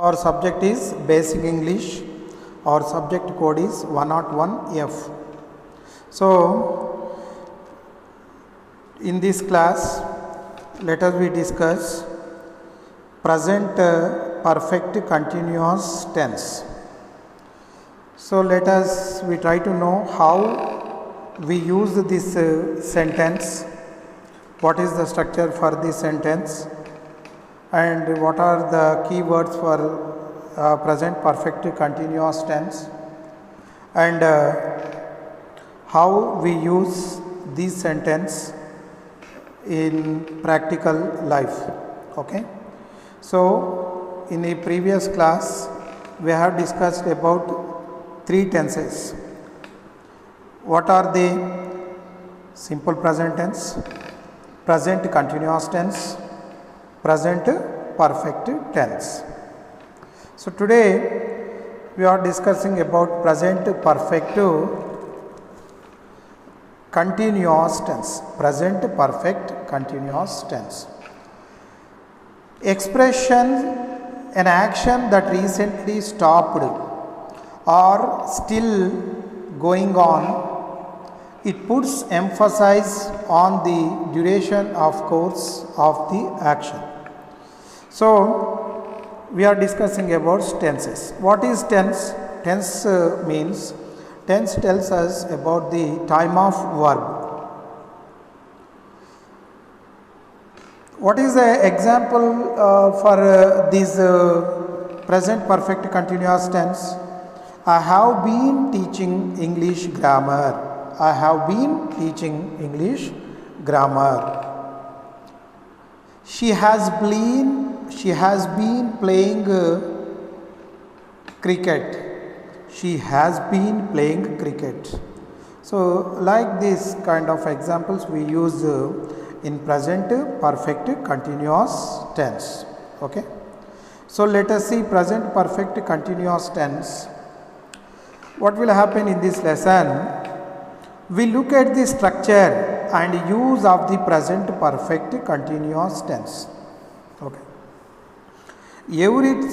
Our subject is Basic English. Our subject code is 101F. So, in this class, let us we discuss present perfect continuous tense. So, let us we try to know how we use this sentence, what is the structure for this sentence, and what are the key words for present perfect continuous tense, and how we use this sentence in practical life. Okay. So, in a previous class we have discussed about three tenses. What are they? Simple present tense, present continuous tense, present perfect tense. So, today we are discussing about present perfect continuous tense. Present perfect continuous tense. Expression, an action that recently stopped or still going on. It puts emphasis on the duration of course of the action. So, we are discussing about tenses. What is tense? Tense means, tense tells us about the time of verb. What is the example for this present perfect continuous tense? I have been teaching English grammar. I have been teaching English grammar. She has been playing cricket. She has been playing cricket. So, like this kind of examples we use in present perfect continuous tense. Okay. So, let us see present perfect continuous tense. What will happen in this lesson? We look at the structure and use of the present perfect continuous tense. Okay. Every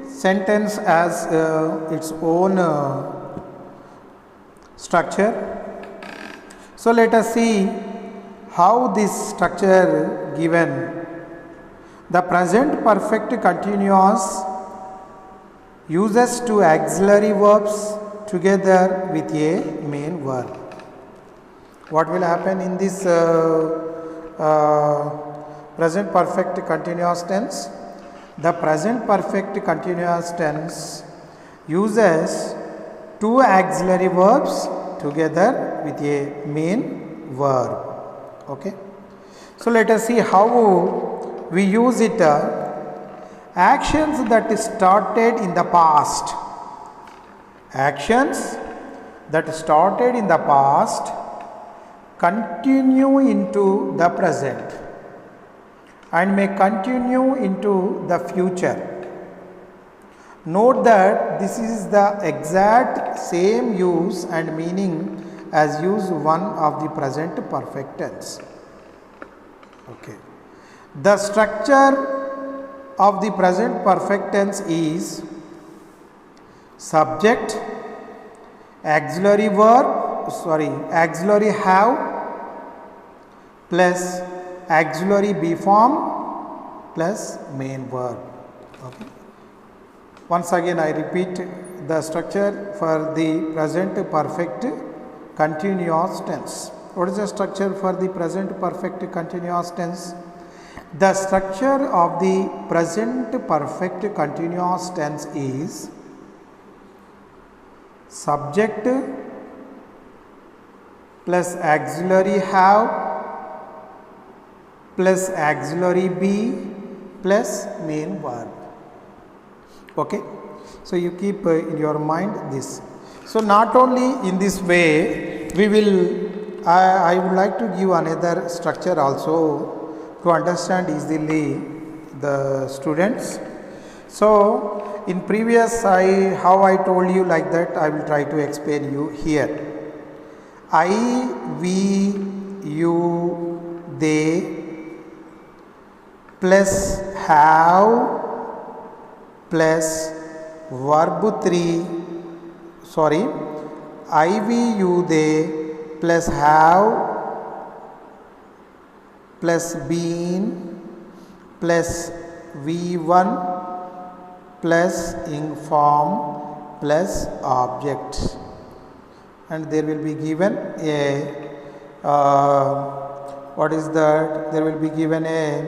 sentence has its own structure. So, let us see how this structure given. The present perfect continuous uses two auxiliary verbs together with a main verb. What will happen in this present perfect continuous tense? The present perfect continuous tense uses two auxiliary verbs together with a main verb. Okay. So, let us see how we use it. Actions that started in the past. Actions that started in the past continue into the present and may continue into the future. Note that this is the exact same use and meaning as use 1 of the present perfect tense. Okay. The structure of the present perfect tense is subject, auxiliary have plus auxiliary be form plus main verb. Okay. Once again I repeat the structure for the present perfect continuous tense. What is the structure for the present perfect continuous tense? The structure of the present perfect continuous tense is subject plus auxiliary have plus auxiliary be plus main verb. Okay. So, you keep in your mind this. So, not only in this way we will, I would like to give another structure also to understand easily the students. So, in previous how I told you like that, I will try to explain you here. I, we, you, they plus have plus verb 3, sorry, IVU they plus have plus been plus V1 plus inform plus object, and there will be given a what is that? There will be given a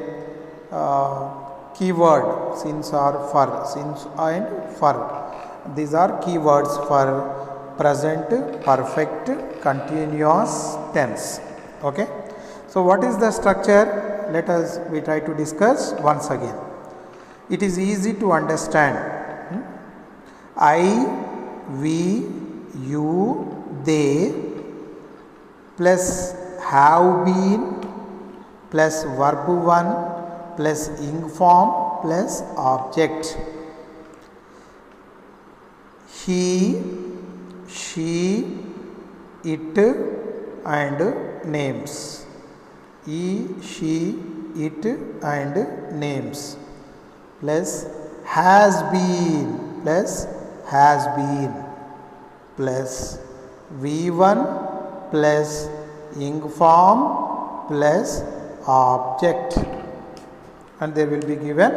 keyword since or for, since and for. These are keywords for present perfect continuous tense. Okay. So what is the structure? Let us we try to discuss once again. It is easy to understand. I, we, you, they plus have been plus verb 1 plus inform plus object. He, she, it and names. He, she, it and names plus has been plus V1 plus inform plus object, and there will be given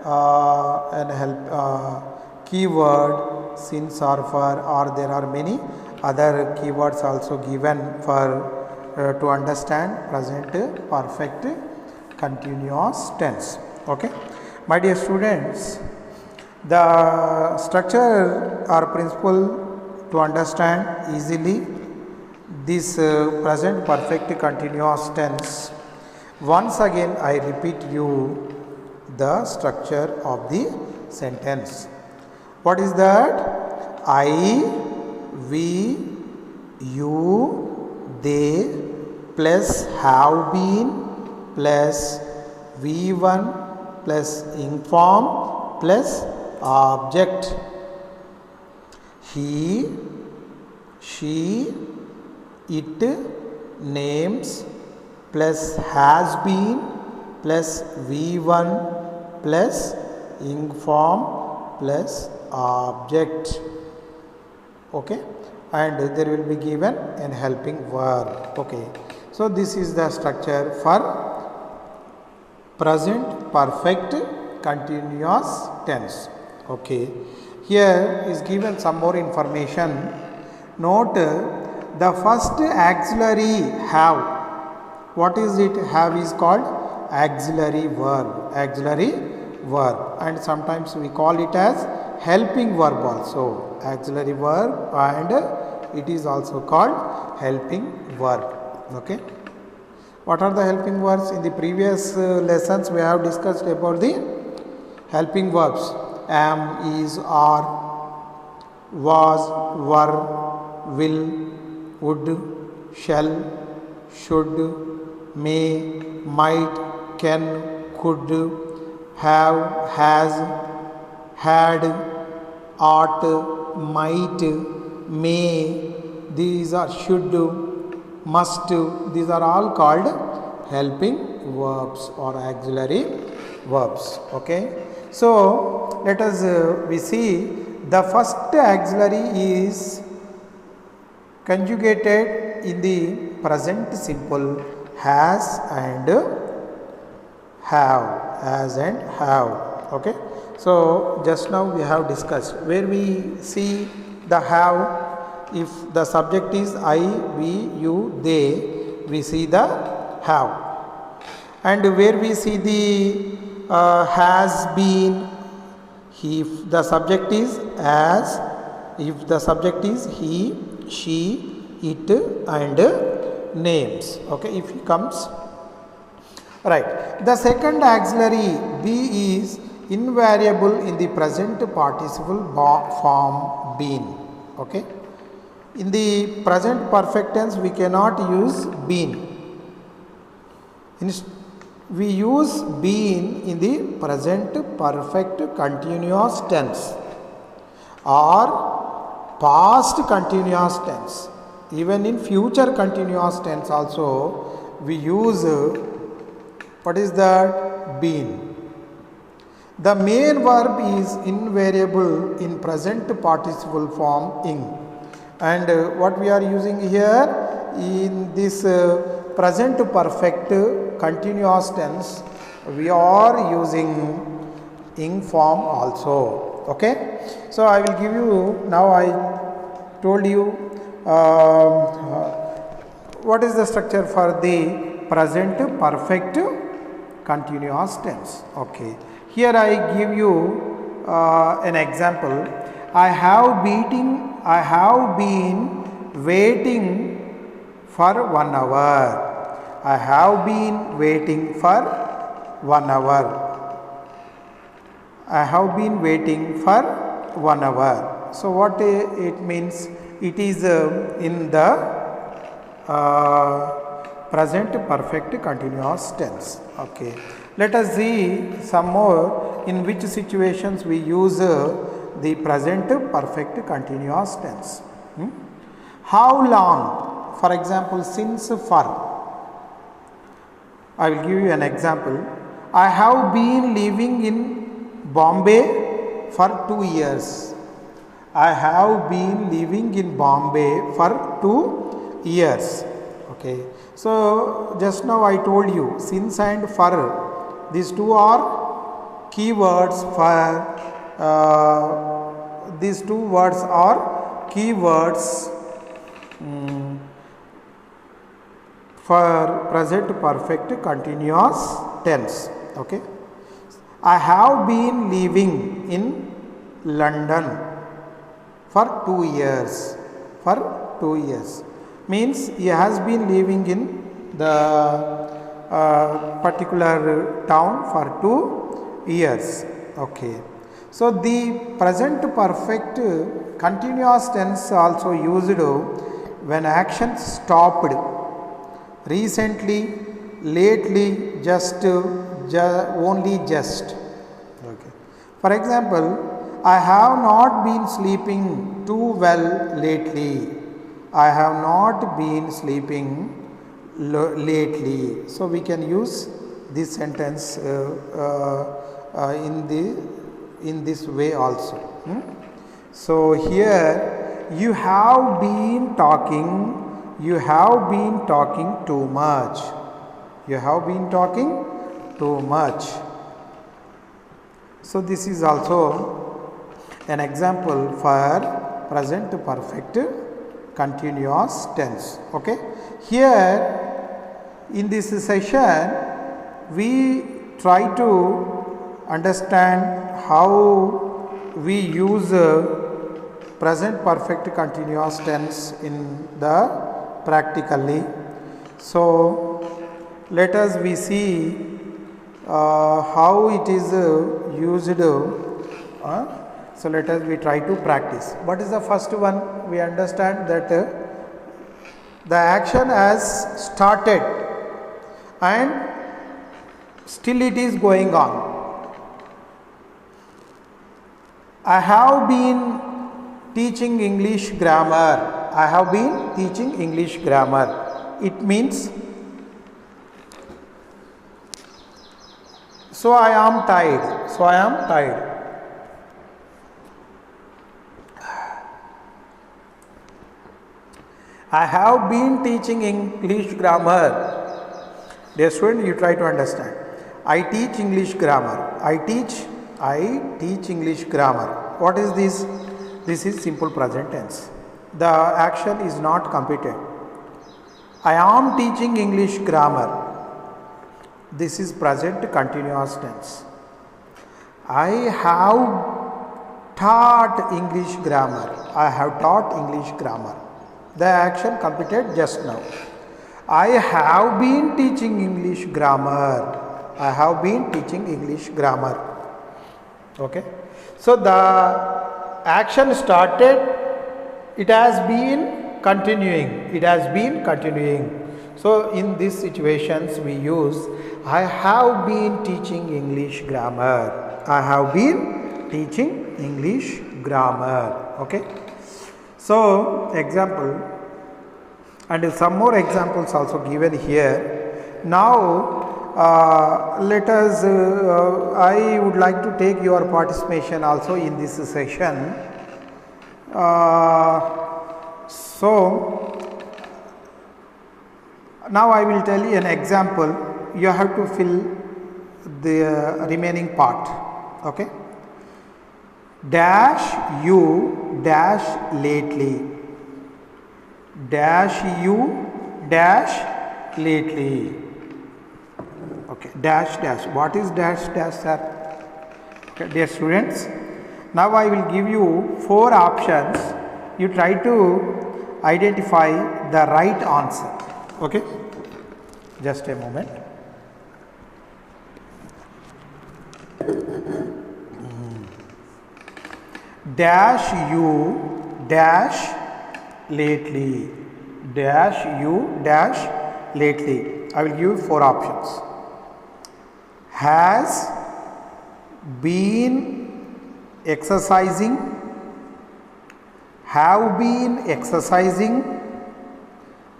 an help keyword since or for, or there are many other keywords also given for to understand present perfect continuous tense. Okay, my dear students, the structure or principle to understand easily this present perfect continuous tense. Once again I repeat you the structure of the sentence. What is that? I, we, you, they plus have been plus V1 plus inform plus object. He, she, it, names plus has been plus V1 plus inform plus object. Okay, and there will be given an helping verb. Okay, so this is the structure for present perfect continuous tense. Okay, here is given some more information. Note the first auxiliary have. What is it? Have is called auxiliary verb. Auxiliary verb, and sometimes we call it as helping verb also. Auxiliary verb, and it is also called helping verb. Okay. What are the helping verbs? In the previous lessons we have discussed about the helping verbs. Am, is, are, was, were, will, would, shall, should, may, might, can, could, have, has, had, ought, might, may. These are should, must. These are all called helping verbs or auxiliary verbs. Okay. So let us we see the first auxiliary is conjugated in the present simple has and have, as and have. Okay. So just now we have discussed where we see the have. If the subject is I, we, you, they, we see the have, and where we see the has been, if the subject is as, if the subject is he, she, it and names. Okay, if he comes. Right. The second auxiliary be is invariable in the present participle form been. Okay. In the present perfect tense we cannot use been. We use been in the present perfect continuous tense or past continuous tense. Even in future continuous tense also we use what is that? Been. The main verb is invariable in present participle form ing. And what we are using here in this present perfect continuous tense, we are using ing form also. Okay. So I will give you, now I told you what is the structure for the present perfect continuous tense. Okay. Here I give you an example. I have been waiting for 1 hour. I have been waiting for 1 hour. I have been waiting for 1 hour. So what it means? It is in the present perfect continuous tense. Okay. Let us see some more in which situations we use the present perfect continuous tense. How long? For example, since, for. I will give you an example. I have been living in Bombay for 2 years. I have been living in Bombay for 2 years. Okay. So just now I told you since and for, these two are keywords for these two words are keywords for present perfect continuous tense. Okay. I have been living in London for 2 years. For 2 years means he has been living in the particular town for 2 years. Okay. So the present perfect continuous tense also used when action stopped, recently, lately, just, only just. Okay. For example, I have not been sleeping too well lately. I have not been sleeping lately. So we can use this sentence in this way also. So here you have been talking too much. You have been talking too much. So this is also an example for present perfect continuous tense. Okay. Here in this session we try to understand how we use present perfect continuous tense in the practically. So let us we see how it is used. So let us we try to practice. What is the first one? We understand that the action has started and still it is going on. I have been teaching English grammar. I have been teaching English grammar. It means, so I am tired. So I am tired. I have been teaching English grammar. Dear student, you try to understand. I teach English grammar. I teach English grammar. What is this? This is simple present tense. The action is not completed. I am teaching English grammar. This is present continuous tense. I have taught English grammar. I have taught English grammar. The action completed just now. I have been teaching English grammar. I have been teaching English grammar. Okay. So the action started, it has been continuing. It has been continuing. So in these situations we use I have been teaching English grammar. I have been teaching English grammar. Okay. So example, and some more examples also given here. Now let us, I would like to take your participation also in this session. So, now I will tell you an example. You have to fill the remaining part. Okay. Dash you dash lately. Dash you dash lately. Okay. Dash dash. What is dash dash, sir? Okay, dear students. Now I will give you 4 options. You try to identify the right answer. Okay. Just a moment. Dash you dash lately. Dash you dash lately. I will give you 4 options. Has been exercising, have been exercising,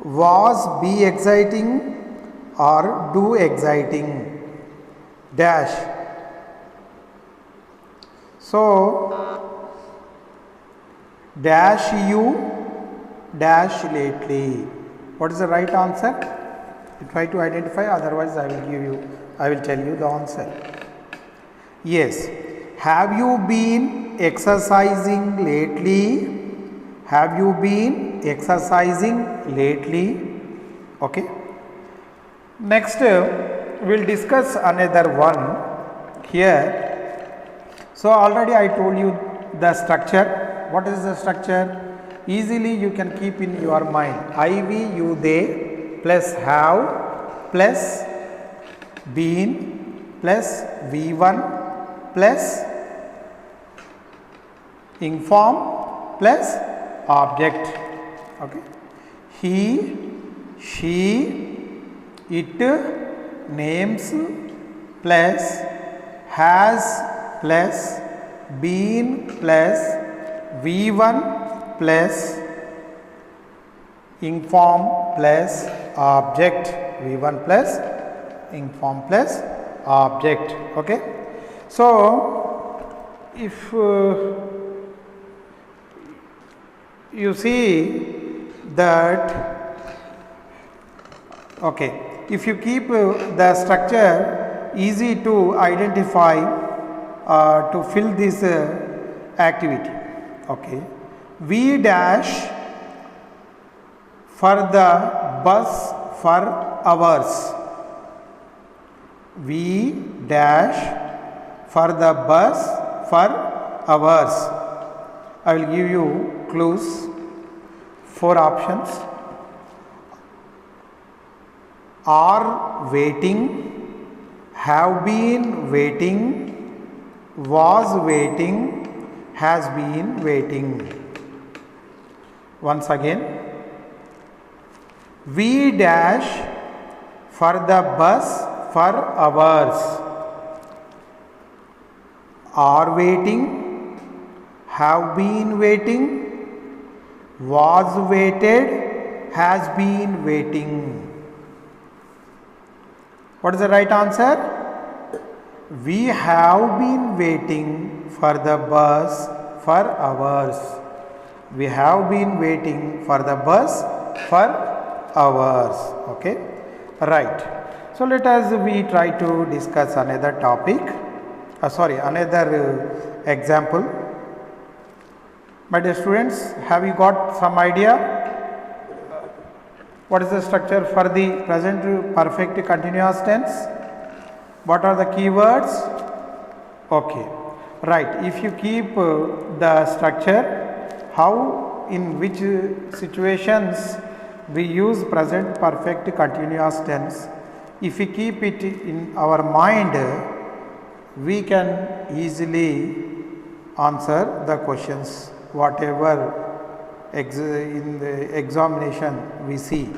was be exciting, or do exciting. Dash. So, dash you dash lately. What is the right answer? You try to identify, otherwise I will tell you the answer. Yes. Have you been exercising lately? Have you been exercising lately? Okay. Next, we will discuss another one here. So, already I told you the structure. What is the structure? Easily you can keep in your mind. I, we, you, they plus have plus been plus V1 plus inform plus object. Okay. He, she, it, names plus has plus been plus V1 plus inform plus object. V1 plus inform plus object. Okay. So, if you see that, okay, if you keep the structure easy to identify to fill this activity. Okay. V dash for the bus for hours. V dash for the bus for hours. I will give you clues. 4 options. Are waiting, have been waiting, was waiting, has been waiting. Once again, V dash for the bus for hours. Are waiting, have been waiting, was waited, has been waiting. What is the right answer? We have been waiting for the bus for hours. We have been waiting for the bus for hours. Okay. Right. So, let us we try to discuss another topic. Another example. My dear students, have you got some idea? What is the structure for the present perfect continuous tense? What are the keywords? Okay. Right. If you keep the structure, how, in which situations we use present perfect continuous tense, if we keep it in our mind, we can easily answer the questions whatever in the examination we see.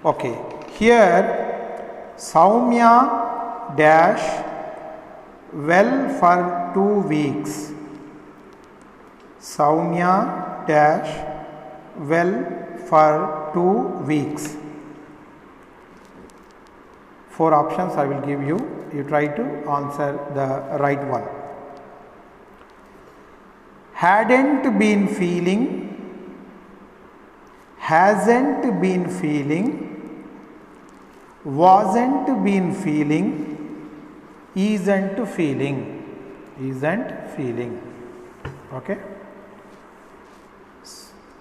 Okay. Here Soumya dash well for 2 weeks. Soumya dash well for 2 weeks. 4 options I will give you. You try to answer the right one. Hadn't been feeling, hasn't been feeling, wasn't been feeling, isn't feeling. Isn't feeling. Okay.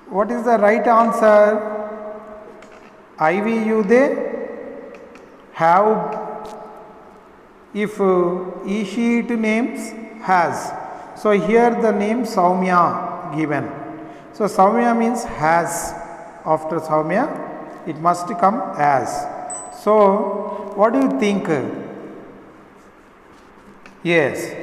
What is the right answer? IV you there? Have, if he sheet names has. So here the name Soumya given. So Soumya means has. After Soumya it must come as. So what do you think? Yes,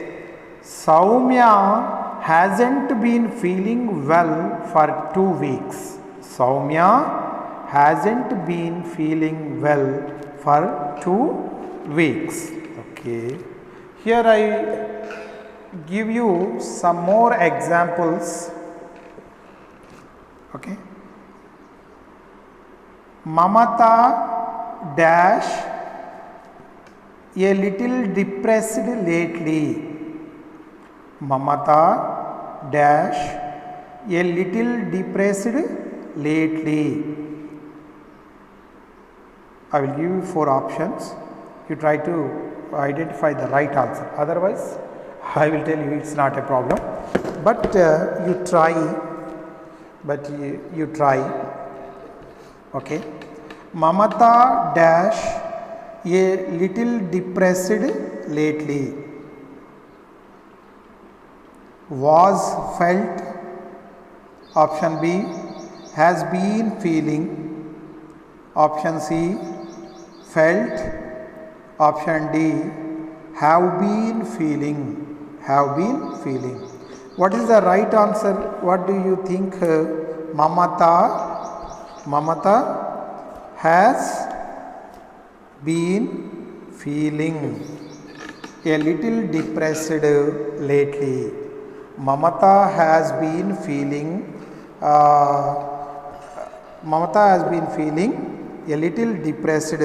Soumya hasn't been feeling well for 2 weeks. Soumya hasn't been feeling well for 2 weeks. Okay. Here I give you some more examples. Okay. Mamata dash a little depressed lately. Mamata dash a little depressed lately. I will give you 4 options. You try to identify the right answer. Otherwise, I will tell you it's not a problem. But you try. You try. Okay. Mamata dash a little depressed lately. Was felt. Option B. Has been feeling. Option C. Felt. Option D. Have been feeling. Have been feeling. What is the right answer? What do you think? Mamata has been feeling a little depressed lately. Mamata has been feeling. Mamata has been feeling a little depressed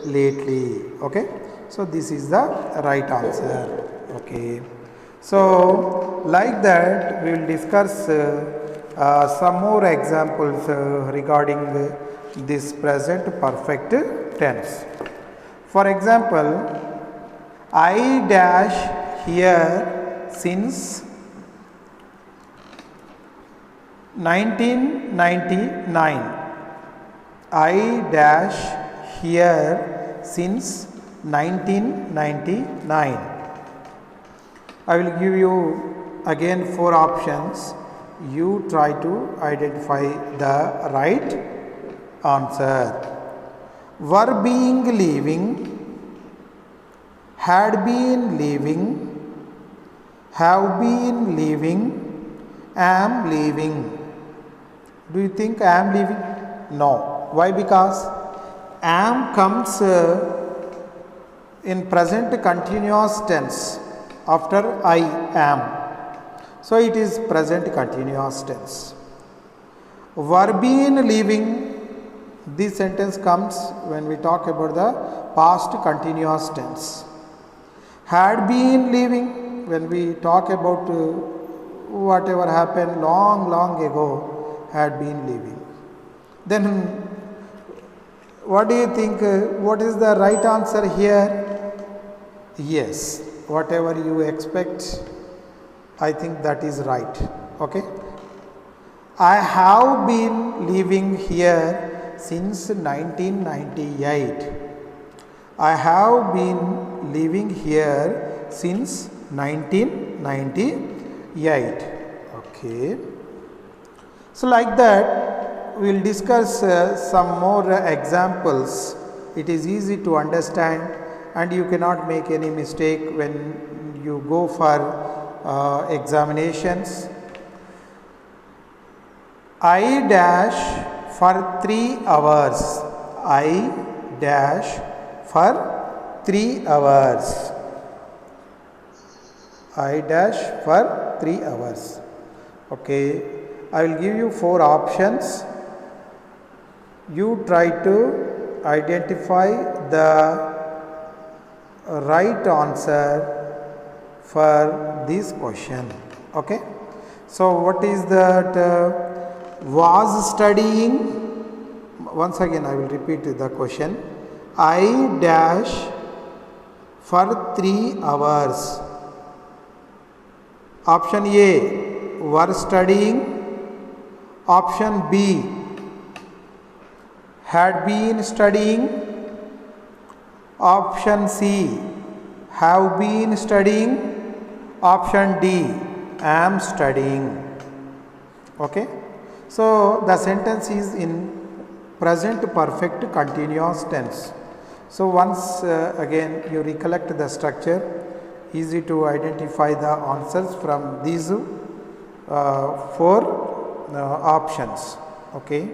lately. Okay. So this is the right answer. Okay. So like that we will discuss some more examples regarding this present perfect tense. For example, I dash here since 1999. I dash here since 1999. I will give you again 4 options. You try to identify the right answer. Were being leaving, had been leaving, have been leaving, am leaving. Do you think I am leaving? No. Why? Because am comes in present continuous tense after I am. So it is present continuous tense. Were been leaving, this sentence comes when we talk about the past continuous tense. Had been leaving, when we talk about whatever happened long ago, had been leaving. Then what do you think? What is the right answer here? Yes, whatever you expect, I think that is right. Okay. I have been living here since 1998. I have been living here since 1998. Okay. So like that we will discuss some more examples. It is easy to understand and you cannot make any mistake when you go for examinations. I dash for 3 hours. I dash for 3 hours. I dash for 3 hours. Okay. I will give you 4 options. You try to identify the right answer for this question. Okay. So what is that? Was studying. Once again I will repeat the question. I dash for 3 hours. Option A, were studying. Option B, had been studying. Option C, have been studying. Option D, am studying. Okay. So the sentence is in present perfect continuous tense. So once again you recollect the structure, easy to identify the answers from these 4 options. Okay.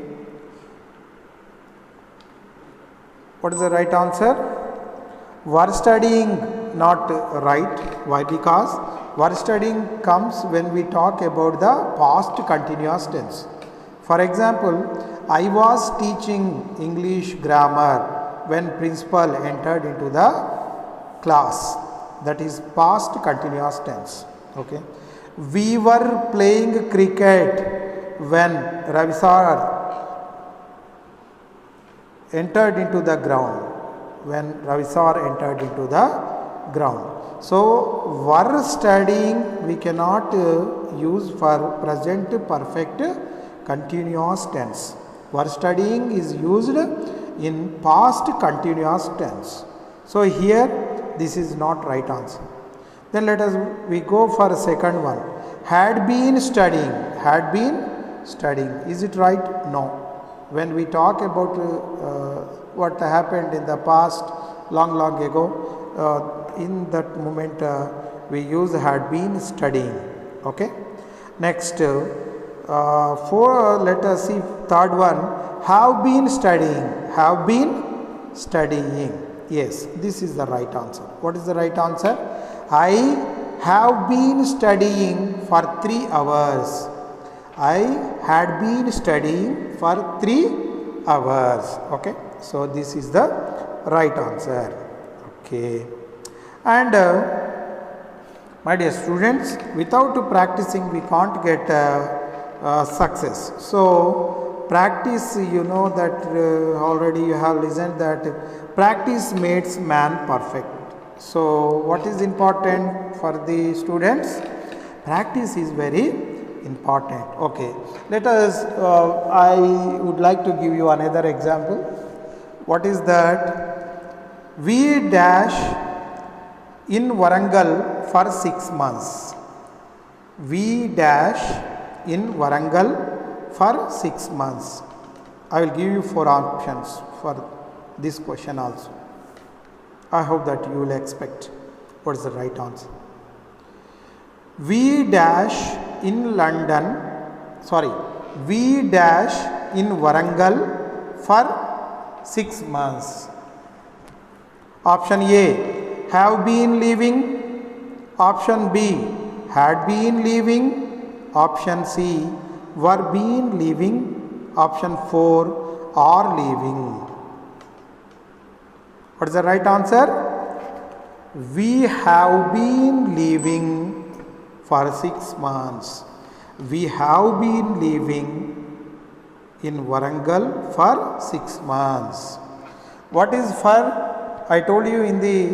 What is the right answer? Were studying, not right. Why? Because were studying comes when we talk about the past continuous tense. For example, I was teaching English grammar when principal entered into the class. That is past continuous tense. Okay. We were playing cricket when Ravi sir entered into the ground. When Ravi sir entered into the ground. So were studying we cannot use for present perfect continuous tense. Were studying is used in past continuous tense. So here this is not right answer. Then let us we go for a second one. Had been studying. Had been studying. Is it right? No. When we talk about what happened in the past long ago, in that moment we use had been studying. Okay. Next, let us see third one. Have been studying. Have been studying. Yes, this is the right answer. What is the right answer? I have been studying for 3 hours. I had been studying for 3 hours. Okay. So this is the right answer. Okay. And my dear students, without practicing we can't get success. So practice, you know that already you have listened that practice makes man perfect. So what is important for the students? Practice is very important. Okay. Let us, I would like to give you another example. What is that? We dash in Warangal for 6 months. We dash in Warangal for 6 months. I will give you 4 options for this question also. I hope that you will expect what is the right answer. We dash in London, we dash in Warangal for 6 months. Option A, have been living. Option B, had been living. Option C, were been living. Option 4, are living. What is the right answer? We have been living for 6 months. We have been living in Warangal for 6 months. What is for? I told you in the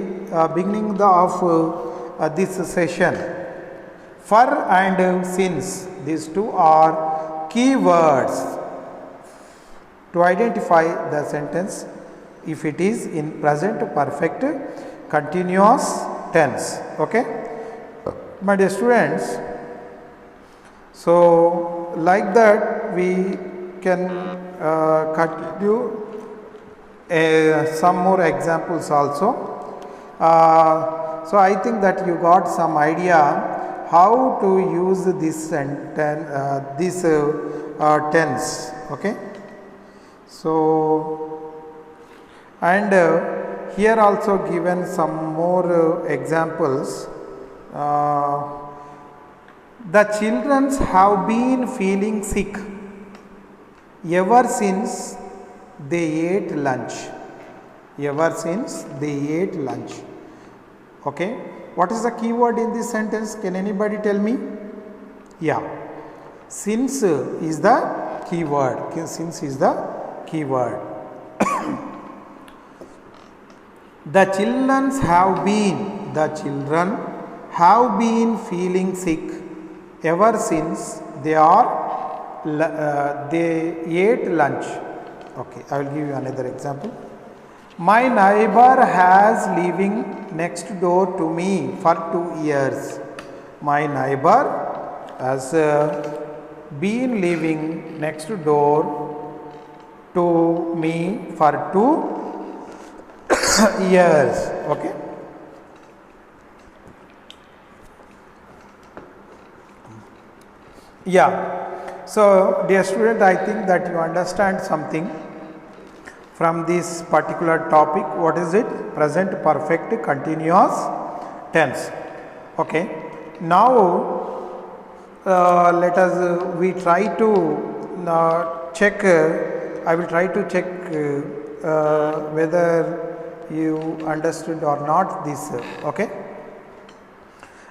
beginning of this session. For and since, these two are keywords to identify the sentence if it is in present perfect continuous tense. Okay, my dear students. So like that we can continue some more examples also. So I think that you got some idea how to use this sentence, this tense. Okay. So and here also given some more examples. The children have been feeling sick ever since they ate lunch. Ever since they ate lunch. Okay, what is the keyword in this sentence? Can anybody tell me? Yeah, since is the keyword. Since is the keyword. The children have been feeling sick ever since they ate lunch. Okay, I will give you another example. My neighbor has living next door to me for 2 years. My neighbor has been living next door to me for 2 years. Okay. Yeah. So, dear student, I think that you understand something from this particular topic. What is it? Present perfect continuous tense. Okay. Now, let us we try to check. I will try to check whether you understood or not this. Okay.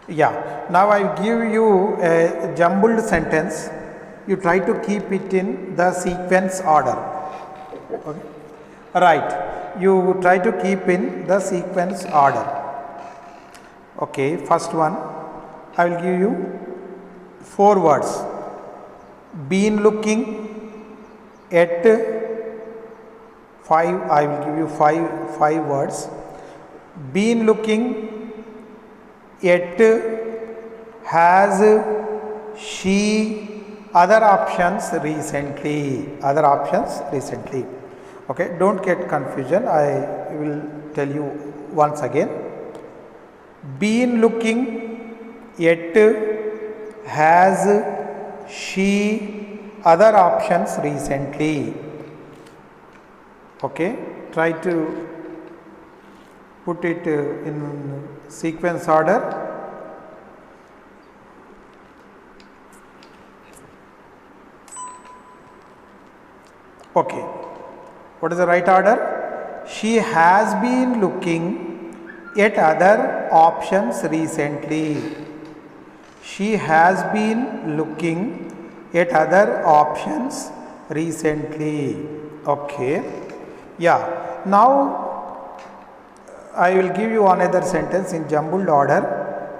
Yeah. Now I give you a jumbled sentence. You try to keep it in the sequence order. Okay. Right. You try to keep in the sequence order. Okay. First one, I will give you 4 words. Been looking at 5. I will give you 5 words. Been looking at, has, she, other options recently. Okay, don't get confusion. I will tell you once again. Been looking at, has, she, other options recently. Okay, try to put it in sequence order. Okay, what is the right order? She has been looking at other options recently. She has been looking at other options recently. Okay. Yeah, now I will give you another sentence in jumbled order.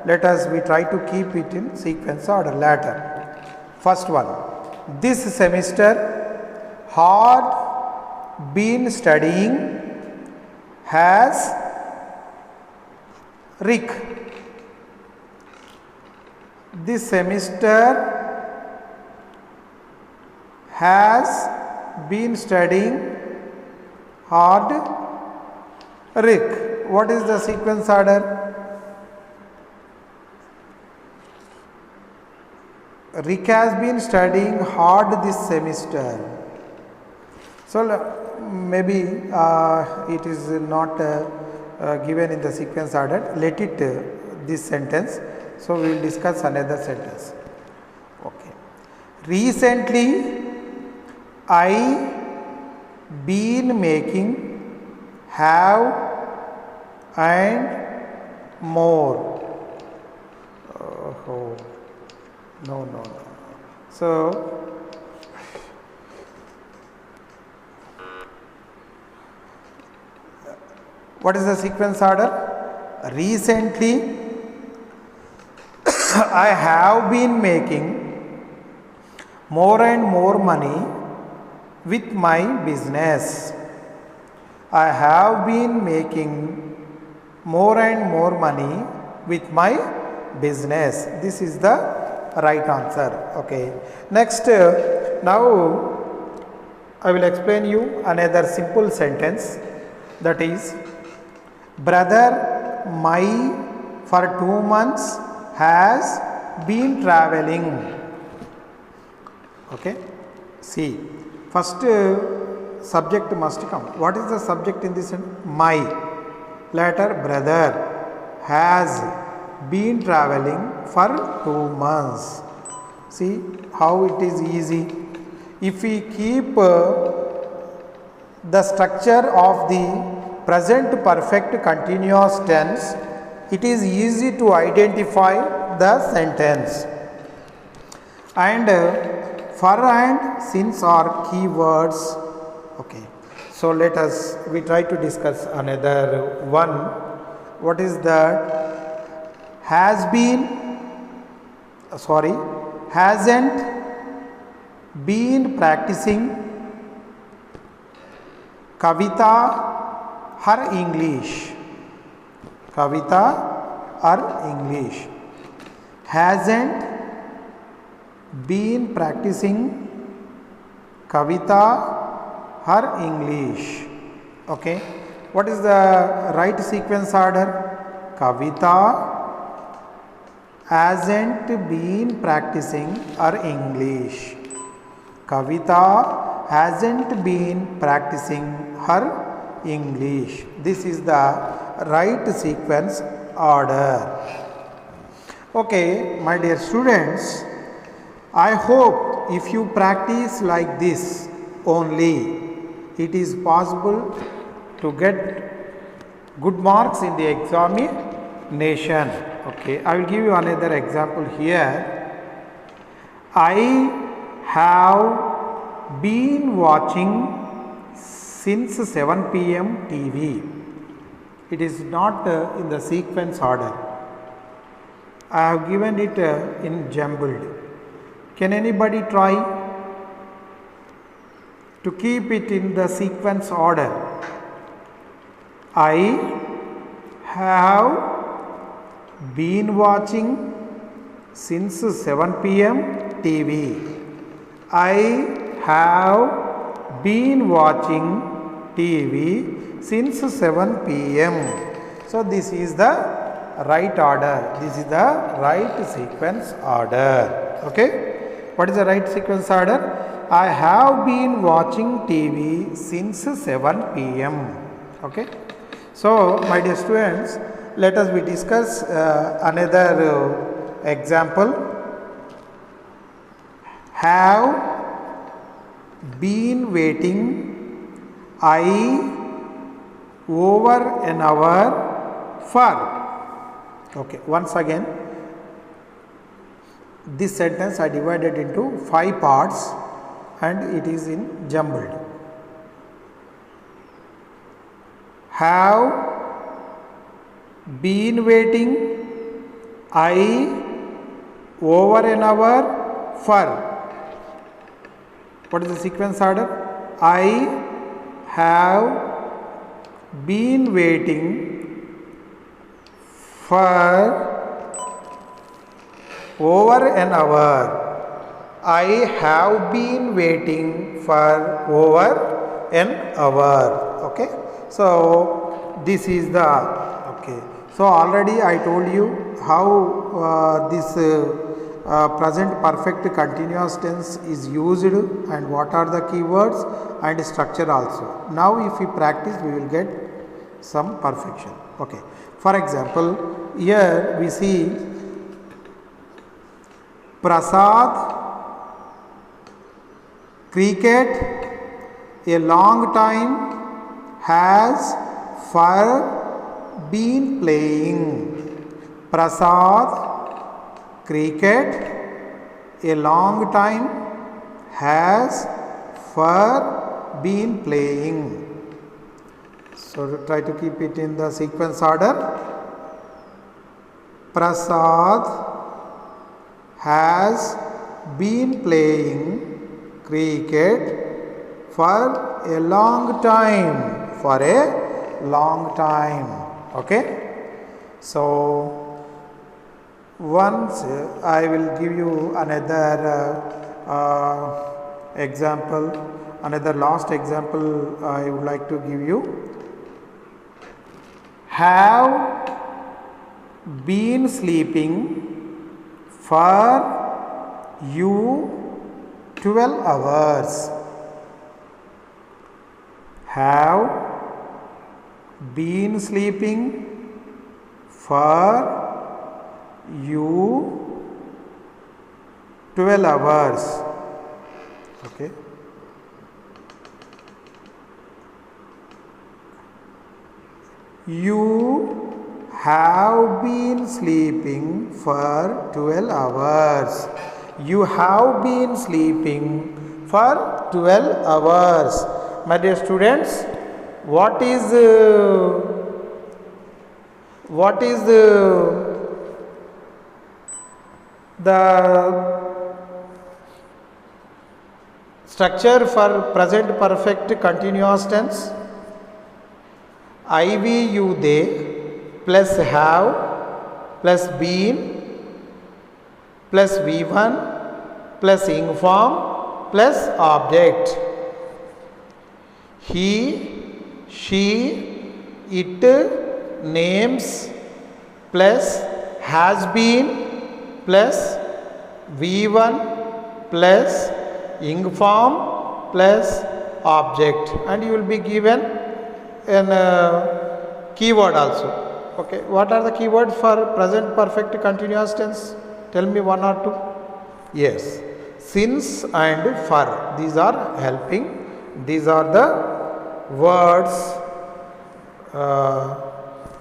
We try to keep it in sequence order later. First one, this semester hard been studying, has Rick. This semester has been studying hard Rick. What is the sequence order? Rick has been studying hard this semester. So maybe it is not given in the sequence order. Let it this sentence. So we will discuss another sentence. Okay. Recently, I been making, have, and more. Oh, no. So, what is the sequence order? Recently, I have been making more and more money with my business. I have been making more and more money with my business. This is the right answer. Okay. Next, now I will explain you another simple sentence, that is, brother my for 2 months has been traveling. Okay. See, first subject must come. What is the subject in this sentence? My. Later, brother has been traveling for 2 months. See how it is easy. If we keep the structure of the present perfect continuous tense, it is easy to identify the sentence. And for and since are keywords. Okay, so we try to discuss another one. What is that? Hasn't been practicing Kavita her English. Kavita her English. Hasn't been practicing Kavita her English. Okay, what is the right sequence order? Kavita hasn't been practicing her English. Kavita hasn't been practicing her English. This is the right sequence order. Okay, my dear students, I hope if you practice like this only, it is possible to get good marks in the examination. Okay, I will give you another example here. I have been watching since 7 p.m. TV. It is not in the sequence order. I have given it in jumbled. Can anybody try to keep it in the sequence order? I have been watching since 7 p.m. TV. I have been watching TV since 7 p.m. So this is the right order. This is the right sequence order. Okay. What is the right sequence order? I have been watching TV since 7 p.m. Okay. So, my dear students, let us discuss another example. Have been waiting over an hour for. Okay, once again, this sentence I divided into 5 parts and it is in jumbled. Have been waiting over an hour for. What is the sequence order? I have been waiting for over an hour. I have been waiting for over an hour. Okay. So this is the okay. So already I told you how this present perfect continuous tense is used and what are the keywords and structure also. Now if we practice, we will get some perfection. Okay. For example, here we see Prasad cricket a long time has been playing. Prasad cricket a long time has been playing. So try to keep it in the sequence order. Prasad has been playing cricket for a long time. Okay. So once I will give you another example, another last example I would like to give you. Have been sleeping for you 12 hours. Have been sleeping for you 12 hours. Okay. You have been sleeping for 12 hours. You have been sleeping for 12 hours. My dear students, what is the structure for present perfect continuous tense? I, we, you, they plus have plus been plus V1 plus ing form plus object. He, she, it, names plus has been plus V1 plus ing form plus object, and you will be given an keyword also. Okay, what are the keywords for present perfect continuous tense? Tell me one or two. Yes, since and for, these are helping. These are the words.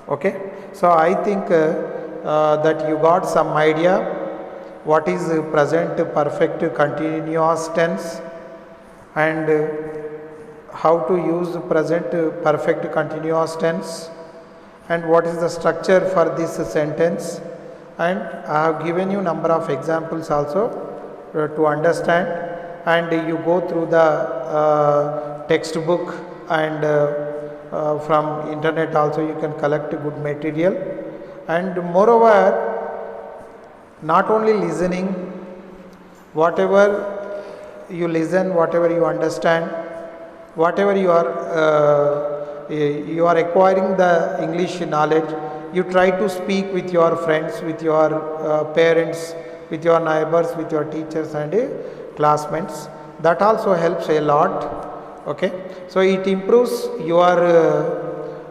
Okay, so I think that you got some idea what is present perfect continuous tense and how to use present perfect continuous tense and what is the structure for this sentence, and I have given you number of examples also to understand, and you go through the textbook and from internet also you can collect good material. And moreover, not only listening, whatever you listen, whatever you understand, whatever you are acquiring the English knowledge, you try to speak with your friends, with your parents, with your neighbors, with your teachers and classmates. That also helps a lot. Okay, so it improves your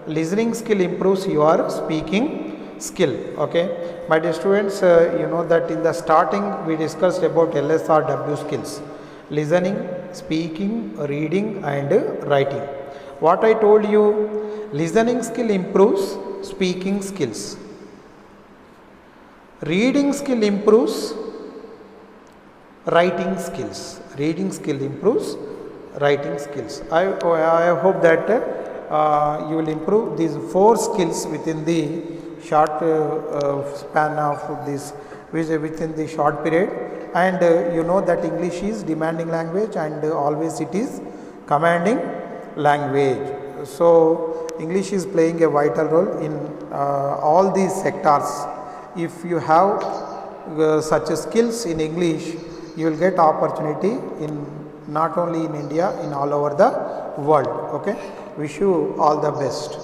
listening skill, improves your speaking skill. Okay, my dear students, you know that in the starting we discussed about LSRW skills: listening, speaking, reading and writing. What I told you, listening skill improves speaking skills, reading skill improves writing skills, reading skill improves writing skills. I hope that you will improve these 4 skills within the short span of this, within the short period. And you know that English is demanding language and always it is commanding language. So English is playing a vital role in all these sectors. If you have such skills in English, you will get opportunity in not only in India, in all over the world. Okay, wish you all the best.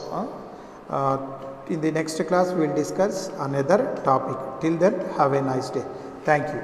In the next class we will discuss another topic. Till then, have a nice day. Thank you.